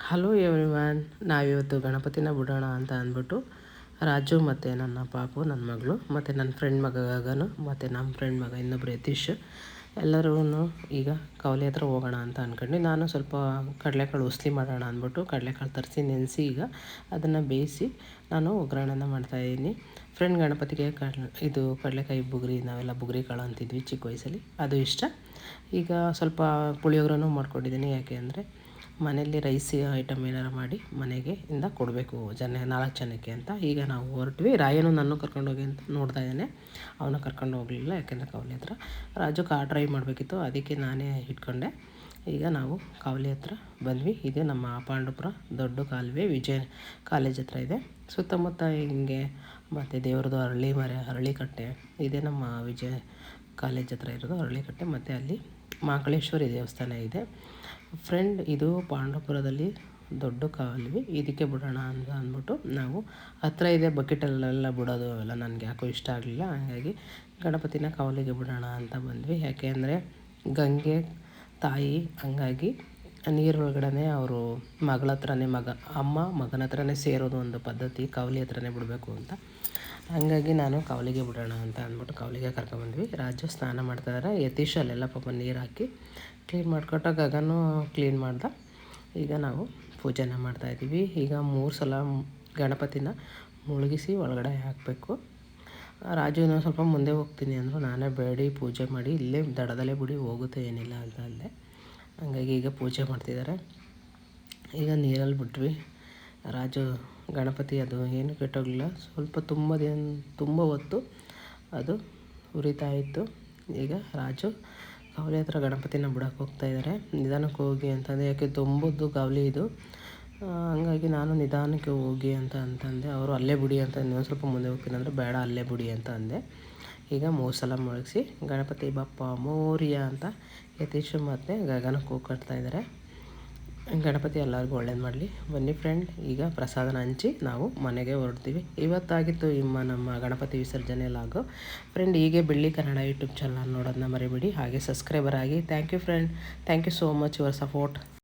Hello everyone, ನಾವಿವತ್ತು ಗಣಪತಿನ ಬಿಡೋಣ ಅಂತ ಅಂದ್ಬಿಟ್ಟು ರಾಜು ಮತ್ತು ನನ್ನ ಪಾಪು, ನನ್ನ ಮಗಳು ಮತ್ತು ನನ್ನ ಫ್ರೆಂಡ್ ಮಗ ಗಗನು ಮತ್ತು ನಮ್ಮ ಫ್ರೆಂಡ್ ಮಗ ಇನ್ನೊಬ್ಬರು ಯತೀಶ್ ಎಲ್ಲರೂ ಈಗ ಕವಲೆ ಹತ್ರ ಹೋಗೋಣ ಅಂತ ಅಂದ್ಕೊಂಡು ನಾನು ಸ್ವಲ್ಪ ಕಡಲೆಕಾಳು ಉಸ್ಲಿ ಮಾಡೋಣ ಅಂದ್ಬಿಟ್ಟು ಕಡಲೆಕಾಳು ತರಿಸಿ ನೆನೆಸಿ ಈಗ ಅದನ್ನು ಬೇಯಿಸಿ ನಾನು ಒಗ್ಗರಣೆನ ಮಾಡ್ತಾಯಿದ್ದೀನಿ. ಫ್ರೆಂಡ್ ಗಣಪತಿಗೆ ಇದು ಕಡಲೆಕಾಯಿ ಬುಗ್ರಿ, ನಾವೆಲ್ಲ ಬುಗ್ರಿ ಕಾಳು ಅಂತಿದ್ವಿ ಚಿಕ್ಕ ವಯಸ್ಸಲ್ಲಿ, ಅದು ಇಷ್ಟ. ಈಗ ಸ್ವಲ್ಪ ಪುಳಿಯೋಗರೆನೂ ಮಾಡ್ಕೊಂಡಿದ್ದೀನಿ, ಯಾಕೆ ಅಂದರೆ ಮನೆಯಲ್ಲಿ ರೈಸ್ ಐಟಮ್ ಏನಾರು ಮಾಡಿ ಮನೆಗೆ ಇಂದ ಕೊಡಬೇಕು 4 ಜನಕ್ಕೆ ಅಂತ. ಈಗ ನಾವು ಹೊರಟ್ವಿ. ರಾಯನು ನನ್ನ ಕರ್ಕೊಂಡೋಗಿ ಅಂತ ನೋಡ್ತಾ ಇದ್ದಾನೆ, ಅವನ್ನ ಕರ್ಕೊಂಡು ಹೋಗಲಿಲ್ಲ ಯಾಕೆಂದರೆ ಕಾವಲಿ ಹತ್ರ ರಾಜು ಕಾರ್ ಡ್ರೈವ್ ಮಾಡಬೇಕಿತ್ತು, ಅದಕ್ಕೆ ನಾನೇ ಇಟ್ಕೊಂಡೆ. ಈಗ ನಾವು ಕಾವಲಿ ಹತ್ರ ಬಂದ್ವಿ. ಇದು ನಮ್ಮ ಪಾಂಡುಪುರ ದೊಡ್ಡ ಕಾಲುವೆ, ವಿಜಯ ಕಾಲೇಜ್ ಹತ್ರ ಇದೆ. ಸುತ್ತಮುತ್ತ ಹಿಂಗೆ ಮತ್ತು ದೇವ್ರದ್ದು ಅರಳಿಕಟ್ಟೆ ಇದೆ. ನಮ್ಮ ವಿಜಯ ಕಾಲೇಜ್ ಹತ್ರ ಇರೋದು ಅರಳಿಕಟ್ಟೆ, ಮತ್ತು ಅಲ್ಲಿ ಮಹಾಕಾಳೇಶ್ವರಿ ದೇವಸ್ಥಾನ ಇದೆ. ಫ್ರೆಂಡ್, ಇದು ಪಾಂಡುಪುರದಲ್ಲಿ ದೊಡ್ಡ ಕಾಲುವೆ, ಇದಕ್ಕೆ ಬಿಡೋಣ ಅಂತ ಅಂದ್ಬಿಟ್ಟು ನಾವು ಹತ್ರ ಇದೆ. ಬಕೆಟಲ್ಲೆಲ್ಲ ಬಿಡೋದು ಅವೆಲ್ಲ ನನಗೆ ಯಾಕೋ ಇಷ್ಟ ಆಗಲಿಲ್ಲ, ಹಾಗಾಗಿ ಗಣಪತಿನ ಕಾವಲಿಗೆ ಬಿಡೋಣ ಅಂತ ಬಂದ್ವಿ. ಯಾಕೆ ಅಂದರೆ ಗಂಗೆ ತಾಯಿ, ಹಂಗಾಗಿ ನೀರೊಳಗಡೆ ಅವರು ಮಗಳ ಹತ್ರನೇ ಅಮ್ಮ ಮಗನ ಹತ್ರನೇ ಸೇರೋದು ಒಂದು ಪದ್ಧತಿ, ಕಾವಲಿ ಹತ್ರನೇ ಬಿಡಬೇಕು ಅಂತ. ಹಾಗಾಗಿ ನಾನು ಕಾವಲಿಗೆ ಬಿಡೋಣ ಅಂತ ಅಂದ್ಬಿಟ್ಟು ಕಾವಲಿಗೆ ಕರ್ಕೊಂಡ್ಬಂದ್ವಿ. ರಾಜು ಸ್ನಾನ ಮಾಡ್ತಾಯಿದ್ದಾರೆ, ಯತೀಶ್ ಅಲ್ಲೆಲ್ಲ ಪಾಪ ನೀರು ಹಾಕಿ ಕ್ಲೀನ್ ಮಾಡಿಕೊಟ್ಟ, ಗಗನು ಕ್ಲೀನ್ ಮಾಡ್ದೆ. ಈಗ ನಾವು ಪೂಜೆನ ಮಾಡ್ತಾಯಿದ್ದೀವಿ. ಈಗ 3 ಸಲ ಗಣಪತಿನ ಮುಳುಗಿಸಿ ಒಳಗಡೆ ಹಾಕಬೇಕು. ರಾಜು ಸ್ವಲ್ಪ ಮುಂದೆ ಹೋಗ್ತೀನಿ ಅಂದರು, ನಾನೇ ಬೇಡಿ ಪೂಜೆ ಮಾಡಿ ಇಲ್ಲೇ ದಡದಲ್ಲೇ ಬಿಡಿ, ಹೋಗುತ್ತೆ ಏನಿಲ್ಲ ಅಂತ ಅಂದೆ. ಹಾಗಾಗಿ ಈಗ ಪೂಜೆ ಮಾಡ್ತಿದ್ದಾರೆ. ಈಗ ನೀರಲ್ಲಿ ಬಿಟ್ವಿ. ರಾಜು ಗಣಪತಿ ಅದು ಏನು ಕೆಟ್ಟೋಗಲಿಲ್ಲ, ಸ್ವಲ್ಪ ತುಂಬ ಹೊತ್ತು ಅದು ಉರಿತಾ ಇತ್ತು. ಈಗ ರಾಜು ಕಾವಲಿ ಹತ್ರ ಗಣಪತಿನ ಬಿಡೋಕೆ ಹೋಗ್ತಾಯಿದ್ದಾರೆ. ನಿಧಾನಕ್ಕೆ ಹೋಗಿ ಅಂತಂದೆ, ಯಾಕೆ ತುಂಬದ್ದು ಕಾವಲಿ ಇದು, ಹಂಗಾಗಿ ನಾನು ನಿಧಾನಕ್ಕೆ ಹೋಗಿ ಅಂತಂದೆ. ಅವರು ಅಲ್ಲೇ ಬಿಡಿ ಅಂತ, ಇನ್ನೊಂದು ಸ್ವಲ್ಪ ಮುಂದೆ ಹೋಗ್ತೀನಿ ಅಂದರೆ ಬೇಡ ಅಲ್ಲೇ ಬಿಡಿ ಅಂತ ಅಂದೆ. ಈಗ 3 ಸಲ ಮುಳುಗಿಸಿ ಗಣಪತಿ ಬಪ್ಪ ಮೋರಿಯ ಅಂತ ಯತೀಶ್ ಮತ್ತು ಗಗನಕ್ಕೆ ಹೋಗಿ ಕಟ್ತಾಯಿದ್ದಾರೆ. ಗಣಪತಿ ಎಲ್ಲರಿಗೂ ಒಳ್ಳೇದು ಮಾಡಲಿ. ಬನ್ನಿ ಫ್ರೆಂಡ್, ಈಗ ಪ್ರಸಾದನ ಹಂಚಿ ನಾವು ಮನೆಗೆ ಹೊರಡ್ತೀವಿ. ಇವತ್ತಾಗಿತ್ತು ನಮ್ಮ ಗಣಪತಿ ವಿಸರ್ಜನೆ ಲಾಗು. ಫ್ರೆಂಡ್, ಹೀಗೆ ಬೆಳ್ಳಿ ಕನ್ನಡ ಯೂಟ್ಯೂಬ್ ಚಾನಲ್ ನೋಡೋದನ್ನ ಮರಿಬೇಡಿ, ಹಾಗೆ ಸಬ್ಸ್ಕ್ರೈಬರ್ ಆಗಿ. Thank you friend, thank you so much your support.